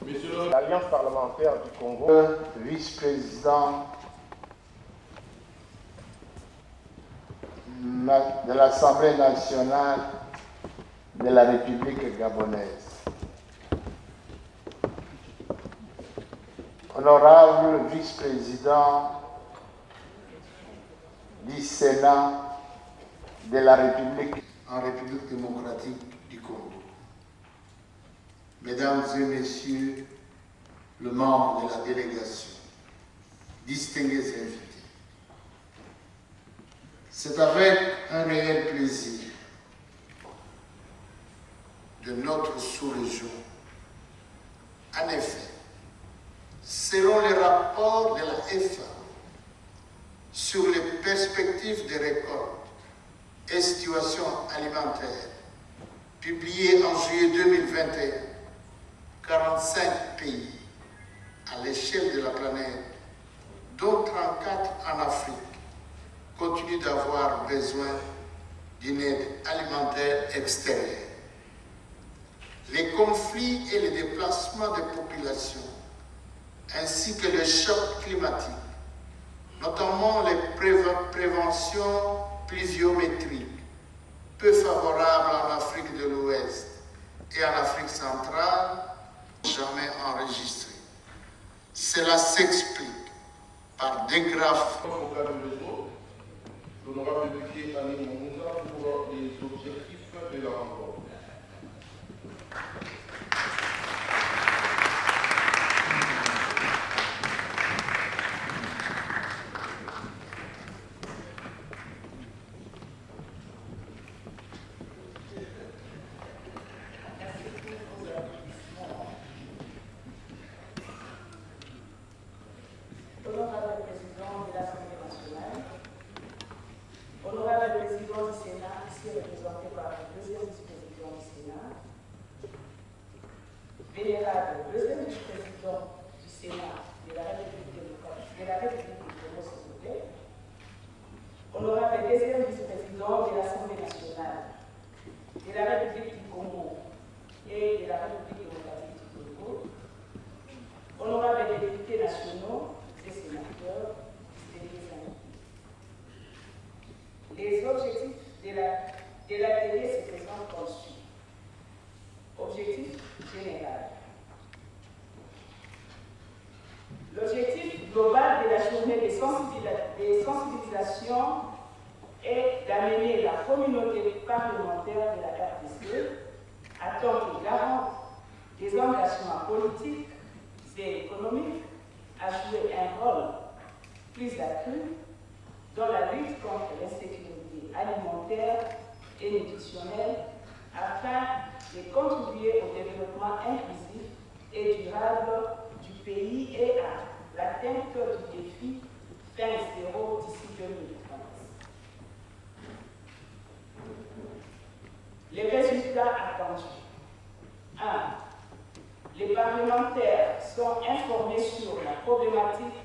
L'Alliance parlementaire du Congo, vice-président de l'Assemblée nationale de la République gabonaise. Honorable vice-président du Sénat de la République en République démocratique du Congo. Mesdames et messieurs, le membre de la délégation, distingués invités, c'est avec un réel plaisir de notre sous-région. En effet, selon les rapports de la FA sur les perspectives de récolte et situation alimentaire, publiés en juillet 2021, 45 pays à l'échelle de la planète, dont 34 en Afrique, continuent d'avoir besoin d'une aide alimentaire extérieure. Les conflits et les déplacements des populations, ainsi que le choc climatique, notamment les préventions pluviométriques, peu favorables en Afrique de l'Ouest et en Afrique centrale, jamais enregistrées. Cela s'explique par des graves. L'honorable député Annie Mounza pour les objectifs de la rencontre. Honorable président de l'Assemblée nationale, honorable président du Sénat, ici représenté par le deuxième vice-président du Sénat, vénérable deuxième vice-président du Sénat de la République démocratique du Congo, s'il vous plaît, honorable deuxième vice-président de l'Assemblée nationale de la République du Congo et de la République démocratique du Congo, honorable députés nationaux, des sénateurs, les objectifs de l'atelier se présentent comme suit. Objectif général. L'objectif global de la journée de sensibilisation est d'amener la communauté parlementaire de la RDC à tant que garante des engagements politiques et économiques à jouer un rôle plus accru dans la lutte contre l'insécurité alimentaire et nutritionnelle afin de contribuer au développement inclusif et durable du pays et à l'atteinte du défi fin zéro d'ici 2030. Les résultats attendus. 1. Les parlementaires sont informés sur la problématique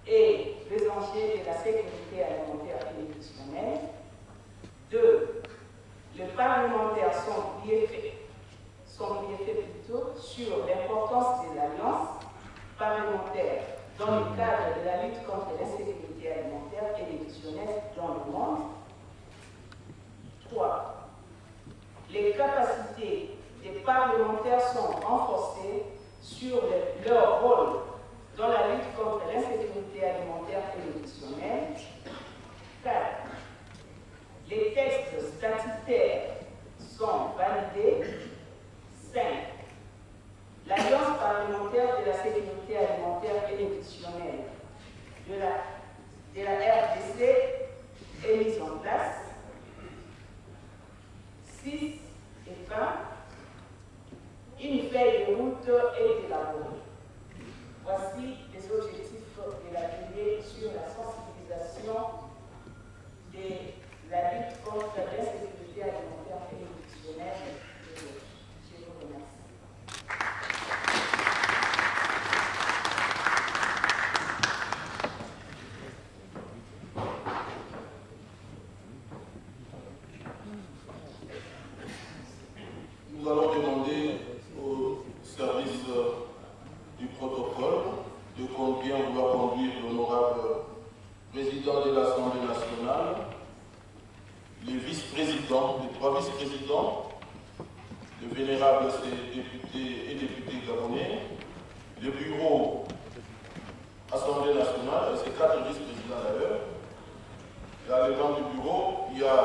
et les enjeux de la sécurité alimentaire et nutritionnelle. 2. Les parlementaires sont briefés sur l'importance de l'alliance parlementaire dans le cadre de la lutte contre l'insécurité alimentaire et nutritionnelle dans le monde. 3. Les capacités des parlementaires sont renforcées sur leur rôle dans la lutte contre l'insécurité alimentaire et nutritionnelle. 4. Les textes statutaires sont validés. 5. L'Alliance parlementaire de la sécurité alimentaire et nutritionnelle de la RDC est mise en place. 6. Et fin, une feuille de route est élaborée. Voici les objectifs de l'atelier sur la sensibilisation de la lutte contre l'insécurité alimentaire et nutritionnelle. Je vous remercie. Nous allons demander au service le bureau Assemblée nationale, c'est 4 vice-présidents d'ailleurs. Il y a les gens du bureau, il y a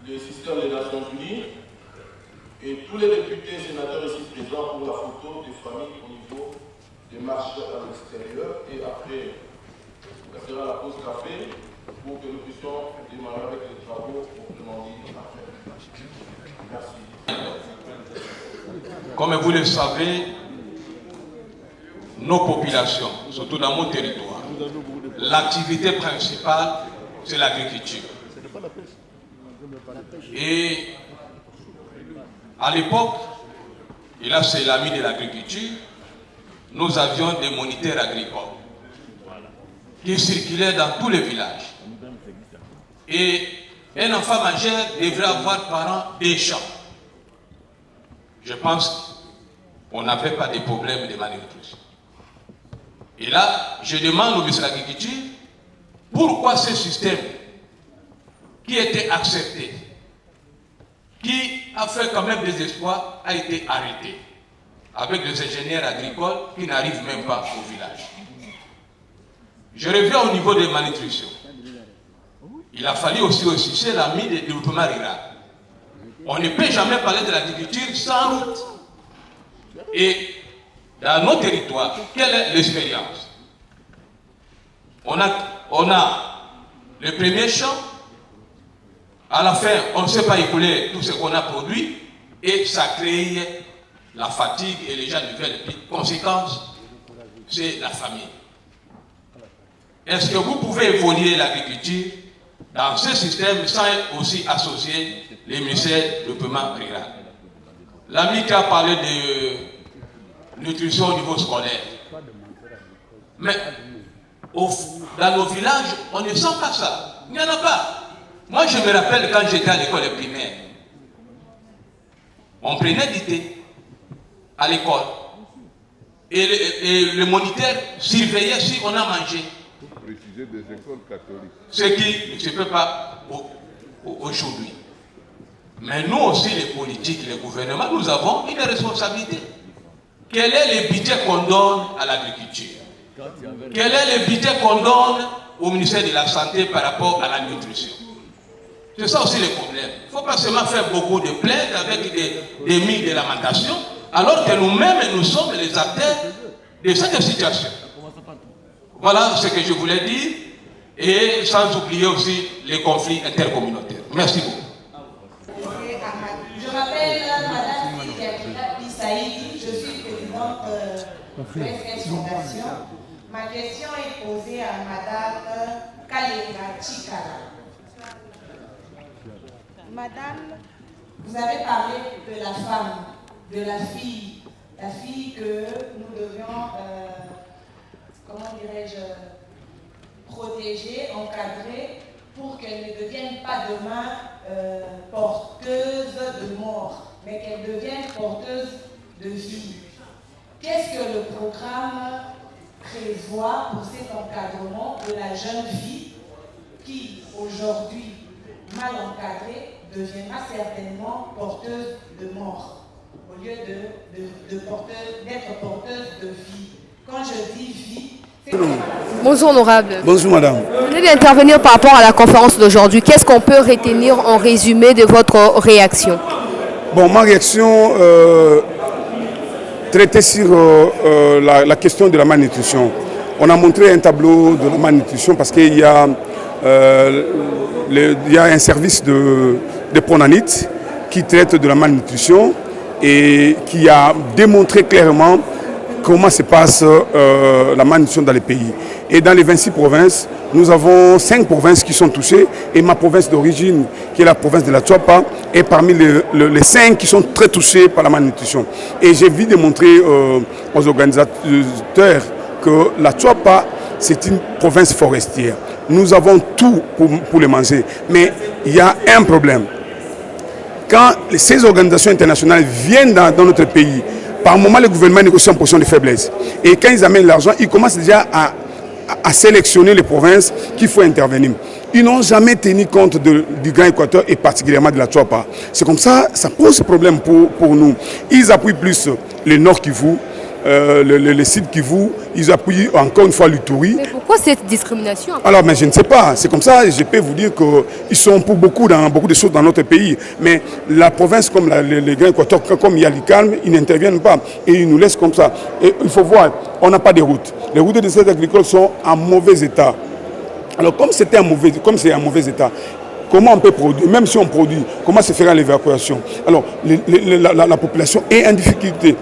les systèmes des Nations Unies et tous les députés et sénateurs ici présents pour la photo des familles au niveau des marches à l'extérieur. Et après, ça sera la pause café pour que nous puissions démarrer avec les travaux proprement dits après. Merci. Comme vous le savez, nos populations, surtout dans mon territoire, l'activité principale, c'est l'agriculture. Et à l'époque, et là c'est l'ami de l'agriculture, nous avions des moniteurs agricoles qui circulaient dans tous les villages. Et un enfant majeur devrait avoir par an 2 champs. Je pense qu'on n'avait pas de problème de malnutrition. Et là, je demande au ministre de l'Agriculture, pourquoi ce système qui était accepté, qui a fait quand même des espoirs, a été arrêté, avec des ingénieurs agricoles qui n'arrivent même pas au village. Je reviens au niveau de malnutrition. Il a fallu aussi l'ami de développement rural. On ne peut jamais parler de l'agriculture sans route. Et dans nos territoires, quelle est l'expérience? On a le premier champ, à la fin, on ne sait pas écouler tout ce qu'on a produit, et ça crée la fatigue et les gens ne veulent plus. Conséquence, c'est la famine. Est-ce que vous pouvez évoluer l'agriculture dans ce système sans aussi associer les ministères de développement rural? L'ami qui a parlé de nutrition au niveau scolaire. Mais dans nos villages, on ne sent pas ça. Il n'y en a pas. Moi, je me rappelle quand j'étais à l'école primaire, on prenait du thé à l'école. Et le moniteur surveillait si on a mangé. Pour préciser des écoles catholiques. Ce qui ne se peut pas aujourd'hui. Mais nous aussi, les politiques, les gouvernements, nous avons une responsabilité. Quel est le budget qu'on donne à l'agriculture? Quel est le budget qu'on donne au ministère de la Santé par rapport à la nutrition? C'est ça aussi le problème. Il ne faut pas seulement faire beaucoup de plaintes avec des mille de lamentations, alors que nous-mêmes, nous sommes les acteurs de cette situation. Voilà ce que je voulais dire, et sans oublier aussi les conflits intercommunautaires. Merci beaucoup. Je m'appelle Madame Saïdi, je suis présidente de l'ESS Fondation. Ma question est posée à Madame Kalenga Chikara. Madame, vous avez parlé de la femme, de la fille que nous devions, comment dirais-je, protéger, encadrer, pour qu'elle ne devienne pas demain porteuse de mort, mais qu'elle devienne porteuse de vie. Qu'est-ce que le programme prévoit pour cet encadrement de la jeune fille qui, aujourd'hui, mal encadrée, deviendra certainement porteuse de mort, au lieu d'être porteuse de vie? Quand je dis vie, c'est... Bonjour honorable. Bonjour madame. Vous venez d'intervenir par rapport à la conférence d'aujourd'hui. Qu'est-ce qu'on peut retenir en résumé de votre réaction? Bon, ma réaction traitait sur la question de la malnutrition. On a montré un tableau de la malnutrition parce qu'il y a un service de Pronanit qui traite de la malnutrition et qui a démontré clairement comment se passe la malnutrition dans les pays. Et dans les 26 provinces, nous avons 5 provinces qui sont touchées et ma province d'origine, qui est la province de la Tchouapa, est parmi les 5 qui sont très touchées par la malnutrition. Et j'ai vu démontrer aux organisateurs que la Tchouapa, c'est une province forestière. Nous avons tout pour les manger, mais il y a un problème. Quand ces organisations internationales viennent dans notre pays, par moment, le gouvernement négocie en position de faiblesse. Et quand ils amènent l'argent, ils commencent déjà à sélectionner les provinces qu'il faut intervenir. Ils n'ont jamais tenu compte du Grand Équateur et particulièrement de la Tchouapa. C'est comme ça, ça pose problème pour nous. Ils appuient plus le Nord Kivu les sites Kivu, ils appuient encore une fois l'Uturi. Mais pourquoi cette discrimination? Alors, mais je ne sais pas. C'est comme ça, je peux vous dire qu'ils sont pour beaucoup dans beaucoup de choses dans notre pays. Mais la province, comme les Grands Équateurs, comme il y a le calme, ils n'interviennent pas. Et ils nous laissent comme ça. Et il faut voir, on n'a pas de routes. Les routes des services agricoles sont en mauvais état. Alors, comme c'est un mauvais état, comment on peut produire? Même si on produit, comment se fera l'évacuation? Alors, la population est en difficulté.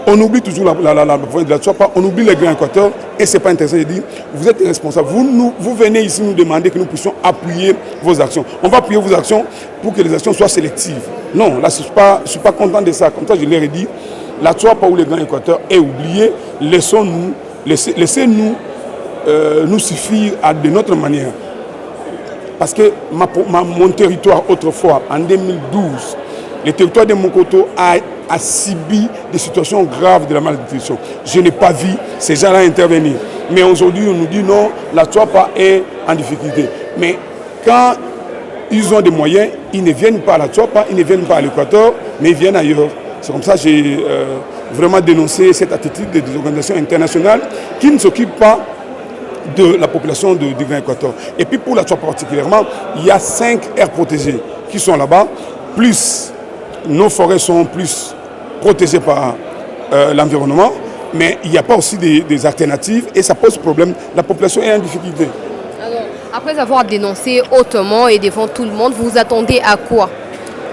On oublie toujours la province de la Tchouapa, on oublie les Grands Équateurs, et ce n'est pas intéressant. Je dis, vous êtes responsables. Vous venez ici nous demander que nous puissions appuyer vos actions. On va appuyer vos actions pour que les actions soient sélectives. Non, là, je ne suis pas content de ça. Comme ça, je leur ai dit, la Tchouapa ou les Grands Équateurs est oubliée. Laissez-nous nous suffire de notre manière. Parce que mon territoire, autrefois, en 2012, le territoire de Mokoto a subi des situations graves de la malnutrition. Je n'ai pas vu ces gens-là intervenir. Mais aujourd'hui, on nous dit non, la Tchouapa est en difficulté. Mais quand ils ont des moyens, ils ne viennent pas à la Tchouapa, ils ne viennent pas à l'Équateur, mais ils viennent ailleurs. C'est comme ça que j'ai vraiment dénoncé cette attitude des organisations internationales qui ne s'occupent pas de la population du Grand Équateur. Et puis pour la Tchouapa particulièrement, il y a 5 aires protégées qui sont là-bas, plus nos forêts sont plus protégées par l'environnement, mais il n'y a pas aussi des alternatives et ça pose problème. La population est en difficulté. Alors, après avoir dénoncé hautement et devant tout le monde, vous vous attendez à quoi?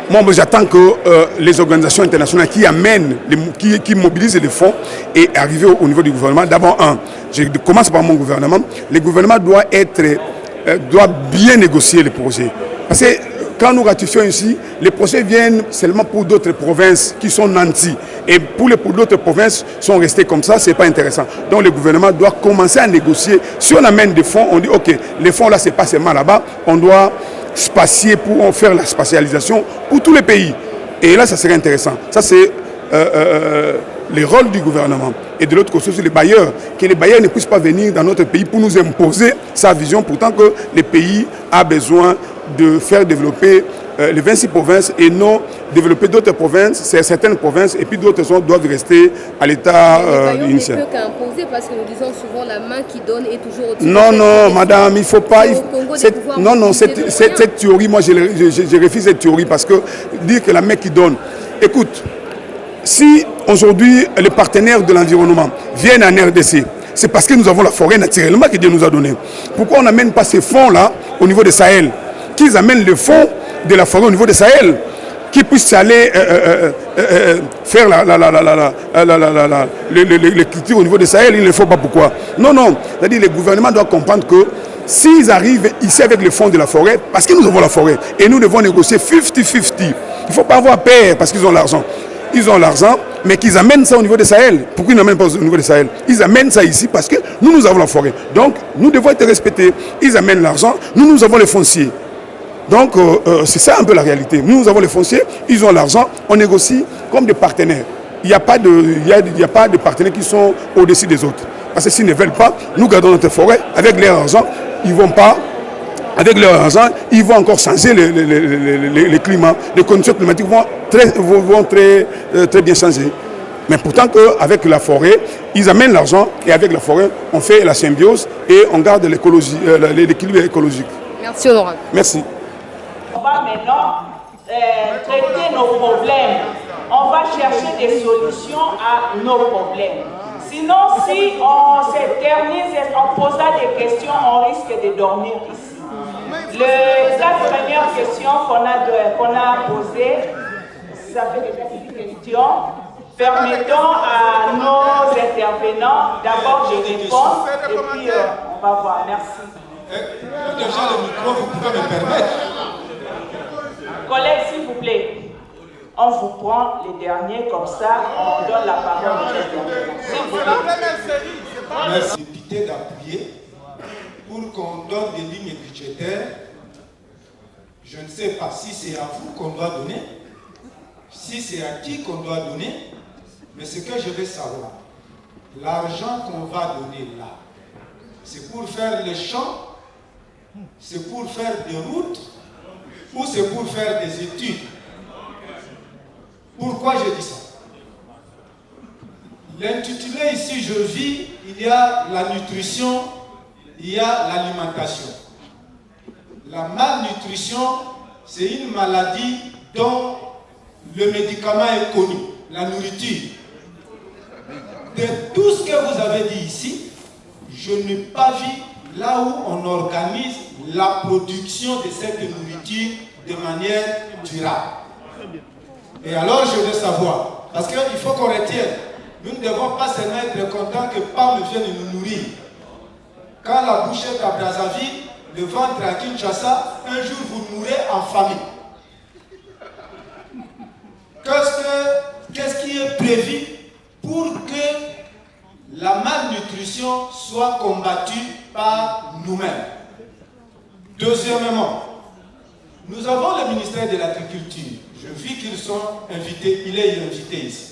Moi, j'attends que les organisations internationales qui mobilisent les fonds et arriver au niveau du gouvernement. D'abord, je commence par mon gouvernement. Le gouvernement doit bien négocier les projets. Parce que quand nous ratifions ici, les projets viennent seulement pour d'autres provinces qui sont nantis. Et pour d'autres provinces sont restées comme ça, ce n'est pas intéressant. Donc le gouvernement doit commencer à négocier. Si on amène des fonds, on dit ok, les fonds là, c'est pas seulement là-bas, on doit spatier pour faire la spatialisation pour tous les pays. Et là, ça serait intéressant. Ça, c'est le rôle du gouvernement. Et de l'autre côté, c'est les bailleurs. Que les bailleurs ne puissent pas venir dans notre pays pour nous imposer sa vision, pourtant que le pays a besoin de faire développer les 26 provinces et non développer d'autres provinces, certaines provinces, et puis d'autres doivent rester à l'état initial. Ne peut qu'imposer parce que nous disons souvent la main qui donne est toujours au-dessus. Non, madame, il ne faut pas. Cette théorie, moi, je refuse cette théorie parce que dire que la main qui donne. Écoute, si aujourd'hui les partenaires de l'environnement viennent en RDC, c'est parce que nous avons la forêt naturellement que Dieu nous a donné. Pourquoi on n'amène pas ces fonds-là au niveau de Sahel? Qu'ils amènent le fonds de la forêt au niveau de Sahel, qui puissent aller faire les cultures au niveau de Sahel, il ne le faut pas. Pourquoi? Non. C'est-à-dire que le gouvernement doit comprendre que s'ils arrivent ici avec le fonds de la forêt, parce que nous avons la forêt, et nous devons négocier 50-50. Il ne faut pas avoir peur parce qu'ils ont l'argent. Ils ont l'argent, mais qu'ils amènent ça au niveau de Sahel. Pourquoi ils n'amènent pas au niveau de Sahel? Ils amènent ça ici parce que nous avons la forêt. Donc, nous devons être respectés. Ils amènent l'argent, nous avons les fonciers. Donc, c'est ça un peu la réalité. Nous avons les fonciers, ils ont l'argent, on négocie comme des partenaires. Il n'y a pas de partenaires qui sont au-dessus des autres. Parce que s'ils ne veulent pas, nous gardons notre forêt. Avec leur argent, ils ne vont pas. Avec leur argent, ils vont encore changer le climat. Les conditions climatiques vont très bien changer. Mais pourtant qu'avec la forêt, ils amènent l'argent et avec la forêt, on fait la symbiose et on garde l'équilibre écologique. Merci honorable. Merci. On va maintenant traiter nos problèmes. On va chercher des solutions à nos problèmes. Sinon, si on s'éternise et on pose des questions, on risque de dormir ici. Les 4 premières questions qu'on a posées, ça fait des questions. Permettons à nos intervenants d'abord de répondre et puis on va voir. Merci. Déjà le micro, vous pouvez me permettre. Collègues, s'il vous plaît, on vous prend les derniers comme ça, on donne la parole aux intervenants. S'il vous plaît. Merci député d'appuyer pour qu'on donne des lignes budgétaires. Je ne sais pas si c'est à vous qu'on doit donner, si c'est à qui qu'on doit donner, mais ce que je veux savoir, l'argent qu'on va donner là, c'est pour faire les champs, c'est pour faire des routes, ou c'est pour faire des études. Pourquoi je dis ça? L'intitulé ici, je vis, il y a la nutrition, il y a l'alimentation. La malnutrition, c'est une maladie dont le médicament est connu, la nourriture. De tout ce que vous avez dit ici, je n'ai pas vu là où on organise la production de cette nourriture de manière durable. Et alors je veux savoir, parce qu'il faut qu'on retienne, nous ne devons pas seulement être contents que PAM vienne nous nourrir. Quand la bouche est à Brazzaville, le ventre à Kinshasa, un jour vous mourrez en famille. Qu'est-ce qui est prévu pour que la malnutrition soit combattue par nous-mêmes? Deuxièmement, nous avons le ministère de l'Agriculture. Je vis qu'ils sont invités, il est invité ici.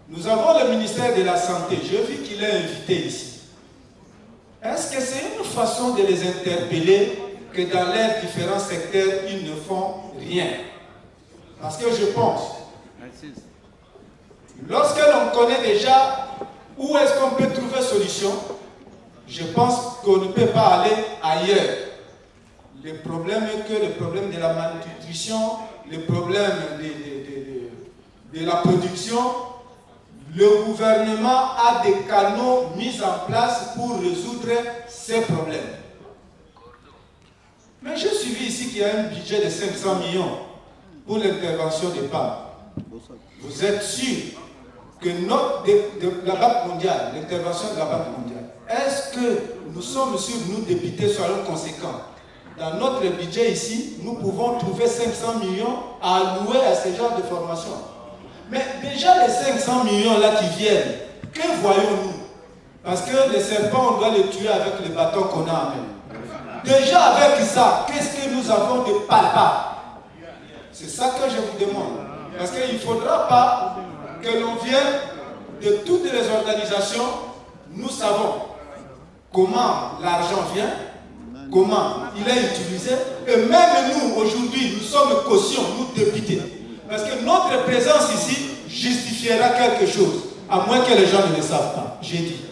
Nous avons le ministère de la Santé. Je vis qu'il est invité ici. Est-ce que c'est une façon de les interpeller que dans leurs différents secteurs, ils ne font rien? Parce que je pense, lorsque l'on connaît déjà où est-ce qu'on peut trouver solution, je pense qu'on ne peut pas aller ailleurs. Le problème est que le problème de la malnutrition, le problème de la production, le gouvernement a des canaux mis en place pour résoudre ces problèmes. Mais j'ai suivi ici qu'il y a un budget de 500 millions pour l'intervention des PAM. Vous êtes sûr que la Banque mondiale, l'intervention de la Banque mondiale, est-ce que nous sommes sûrs, nous députés, soyons conséquents? Dans notre budget ici, nous pouvons trouver 500 millions à allouer à ce genre de formation. Mais déjà les 500 millions là qui viennent, que voyons-nous? Parce que les serpents, on doit les tuer avec les bâtons qu'on a en main. Déjà avec ça, qu'est-ce que nous avons de palpable? C'est ça que je vous demande. Parce qu'il ne faudra pas que l'on vienne de toutes les organisations. Nous savons comment l'argent vient, comment il est utilisé. Et même nous, aujourd'hui, nous sommes cautions, nous députés. Parce que notre présence ici justifiera quelque chose, à moins que les gens ne le savent pas. J'ai dit.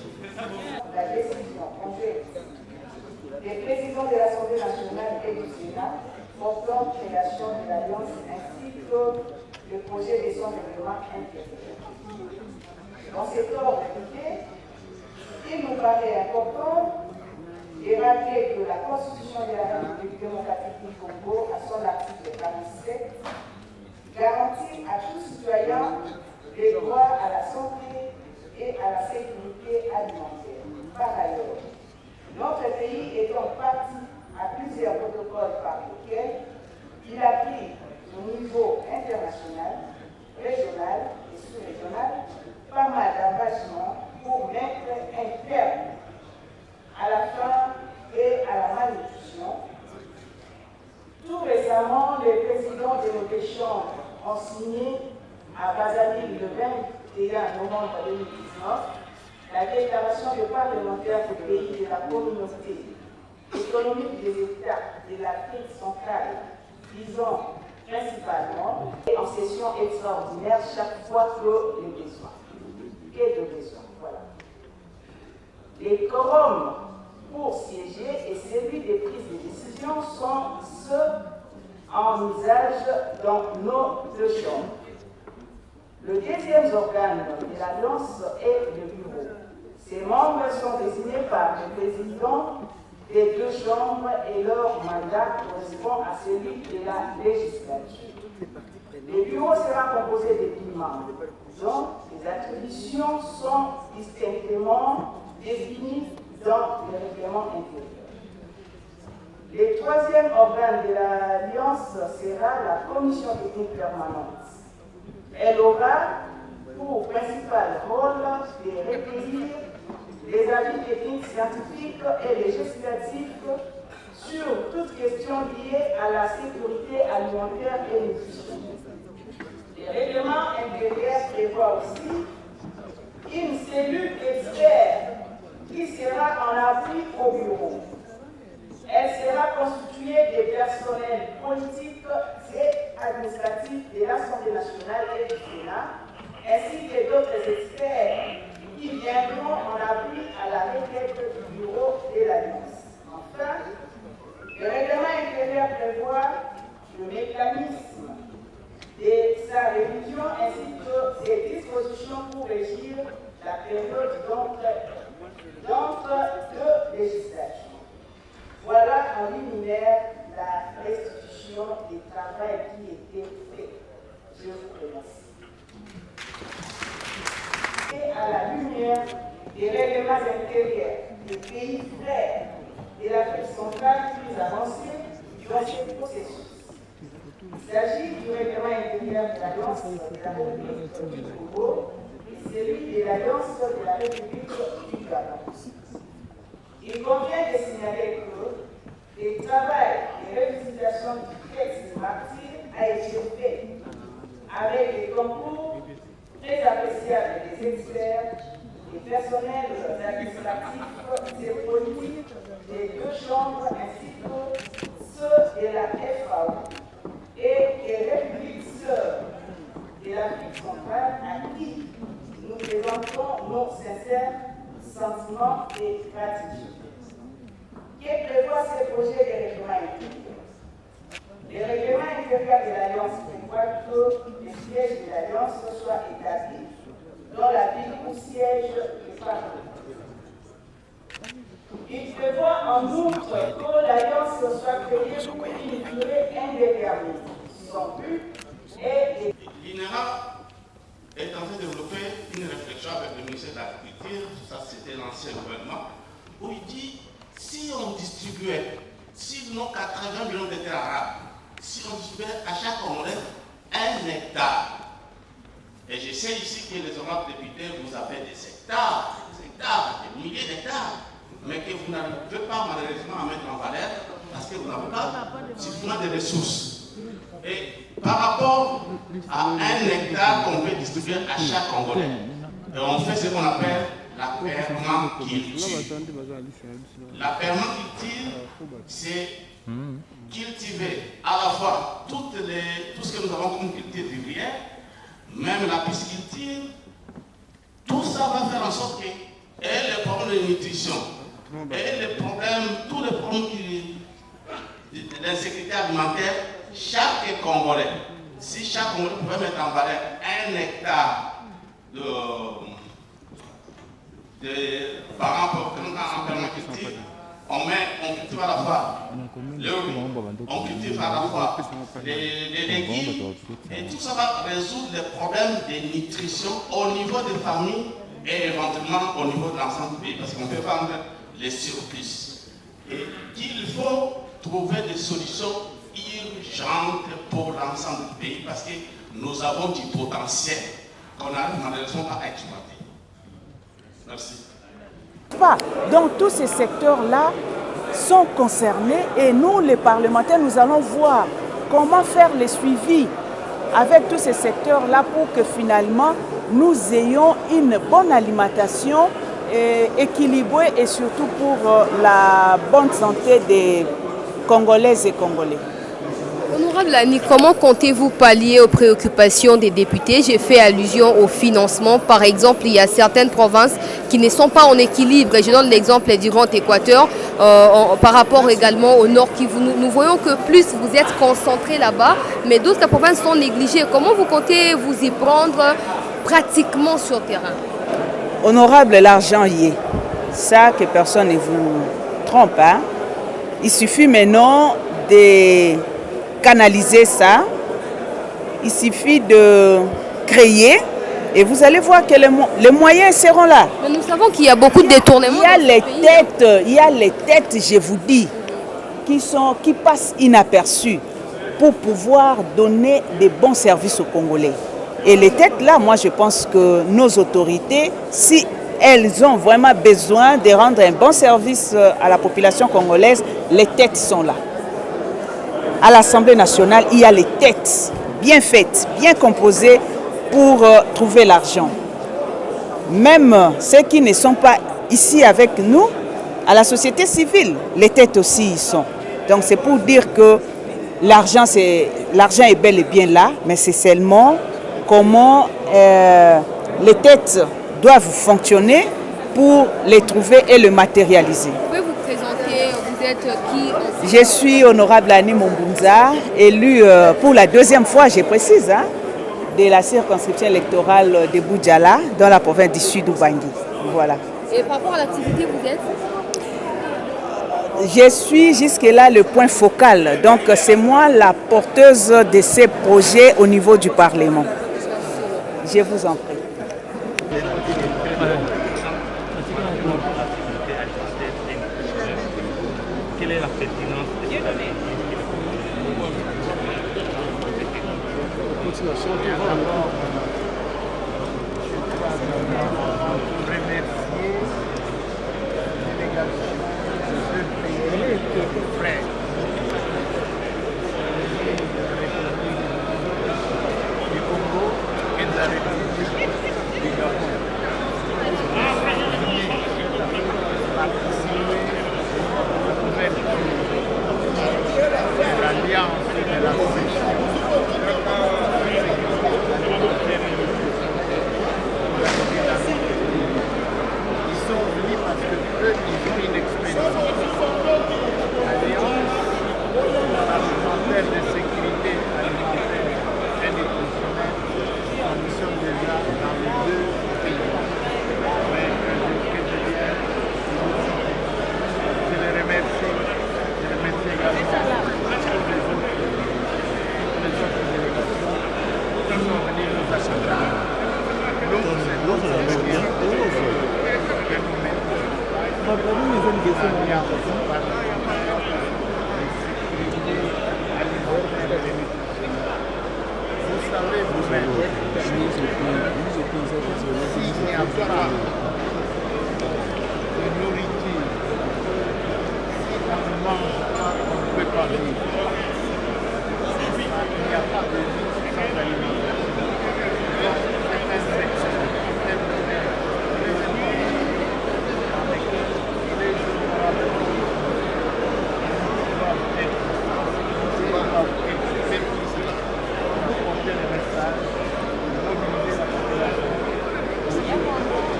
La décision conjointe des présidents de l'Assemblée nationale et du Sénat portant création de l'Alliance ainsi que le projet de son règlement intérieur. Dans cet ordre d'idée, il nous paraît important de rappeler que la Constitution de la République démocratique du Congo, à son article 47, garantit à tout citoyen les droits à la santé et à la sécurité alimentaire. Par ailleurs, notre pays étant parti à plusieurs protocoles par lesquels il applique au niveau international, régional et sous-régional pas mal d'engagements pour mettre un terme à la faim et à la malnutrition. Tout récemment, les présidents de nos deux chambres ont signé à Brazzaville le 21 novembre 2019 la déclaration de parlementaires des pays de la communauté économique des États de l'Afrique centrale, visant principalement en session extraordinaire chaque fois que les besoins. Voilà. Les quorums pour siéger et celui des prises de décision sont ceux en usage dans nos deux chambres. Le deuxième organe de l'Alliance est le bureau. Ses membres sont désignés par le président des deux chambres et leur mandat correspond à celui de la législature. Le bureau sera composé de 10 membres, dont les attributions sont distinctement définies dans le règlement intérieur. Le troisième organe de l'Alliance sera la commission technique permanente. Elle aura pour principal rôle de recueillir les avis techniques, scientifiques et législatifs sur toute question liée à la sécurité alimentaire et nutritionnelle. Le règlement intérieur prévoit aussi une cellule expert qui sera en appui au bureau. Elle sera constituée des personnels politiques et administratifs de l'Assemblée nationale et du Sénat, ainsi que d'autres experts d'entre deux législations. Voilà en liminaire la restitution du travail qui était fait. Je vous remercie. Et à la lumière des règlements intérieurs des pays frères de l'Afrique centrale plus avancés dans ce processus. Il s'agit du règlement intérieur de l'Alliance de la République du Congo et celui de l'Alliance de la République du Gabon. Il convient de signaler que le travail de révisitation du texte martyr a été fait avec les concours très appréciables des experts, des personnels administratifs et politiques des deux chambres ainsi que ceux de la FAO et des républiques sœurs de l'Afrique centrale à qui nous présentons nos sincères sentiments et gratitude. Que prévoit ce projet de règlement intérieur? Le règlement intérieur de l'Alliance prévoit que le siège de l'Alliance soit établi dans la ville où siège le Parlement. Il prévoit en outre que l'Alliance soit créée pour une durée indéterminée. Son but est... L'INERA est en train de développer une réflexion avec le ministère de l'Agriculture, ça c'était l'ancien gouvernement, où il dit si on distribuait, si nous avons 80 millions de terres arabes, si on distribuait à chaque Congolais 1 hectare, et je sais ici que les honorables députés vous avez des hectares, des milliers d'hectares, mais que vous n'arrivez pas malheureusement à mettre en valeur parce que vous n'avez pas suffisamment de ressources. Et par rapport à 1 hectare qu'on peut distribuer à chaque Congolais, et on fait ce qu'on appelle la permaculture. La permaculture, c'est cultiver à la fois tout ce que nous avons comme culture vivrière, même la pisciculture, tout ça va faire en sorte que les problèmes de nutrition, et les problèmes, tous les problèmes d'insécurité alimentaire, chaque Congolais, si chaque Congolais pouvait mettre en valeur 1 hectare par rapport en permaculture, on cultive à la fois le riz, on cultive à la fois les légumes, et tout ça va résoudre les problèmes de nutrition au niveau des familles et éventuellement au niveau de l'ensemble du pays, parce qu'on peut vendre les surplus. Et qu'il faut trouver des solutions urgentes pour l'ensemble du pays, parce que nous avons du potentiel qu'on n'arrive malheureusement pas à exploiter. Merci. Donc tous ces secteurs-là sont concernés et nous, les parlementaires, nous allons voir comment faire les suivis avec tous ces secteurs-là pour que finalement nous ayons une bonne alimentation équilibrée et surtout pour la bonne santé des Congolaises et Congolais. Honorable Lani, comment comptez-vous pallier aux préoccupations des députés? J'ai fait allusion au financement. Par exemple, il y a certaines provinces qui ne sont pas en équilibre. Et je donne l'exemple du Grand Équateur par rapport également au Nord Kivu. Nous voyons que plus vous êtes concentrés là-bas, mais d'autres provinces sont négligées. Comment vous comptez vous y prendre pratiquement sur le terrain? Honorable, l'argent y est. Ça, que personne ne vous trompe. Hein? Il suffit maintenant de canaliser ça, il suffit de créer et vous allez voir que les moyens seront là. Mais nous savons qu'il y a beaucoup de détournements. Il y a les têtes, je vous dis, qui passent inaperçues pour pouvoir donner des bons services aux Congolais. Et les têtes là, moi je pense que nos autorités, si elles ont vraiment besoin de rendre un bon service à la population congolaise, les têtes sont là. À l'Assemblée nationale, il y a les têtes bien faites, bien composées pour trouver l'argent. Même ceux qui ne sont pas ici avec nous, à la société civile, les têtes aussi y sont. Donc c'est pour dire que l'argent est bel et bien là, mais c'est seulement comment les têtes doivent fonctionner pour les trouver et le matérialiser. Vous pouvez vous présenter, vous êtes qui? Je suis honorable Lani Mombunza, élue pour la deuxième fois, je précise, de la circonscription électorale de Boudjala, dans la province du Sud Ubangi. Voilà. Et par rapport à l'activité, vous êtes? Je suis jusque-là le point focal. Donc, c'est moi la porteuse de ces projets au niveau du Parlement. Je vous en prie. Quelle est la pertinence de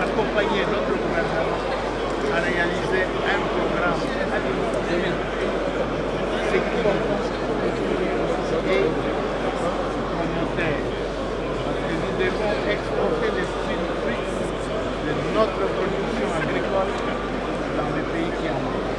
accompagner notre gouvernement à réaliser un programme alimentaire sécurisé et communautaire. Parce que nous devons exporter les fruits de notre production agricole dans les pays qui en ont.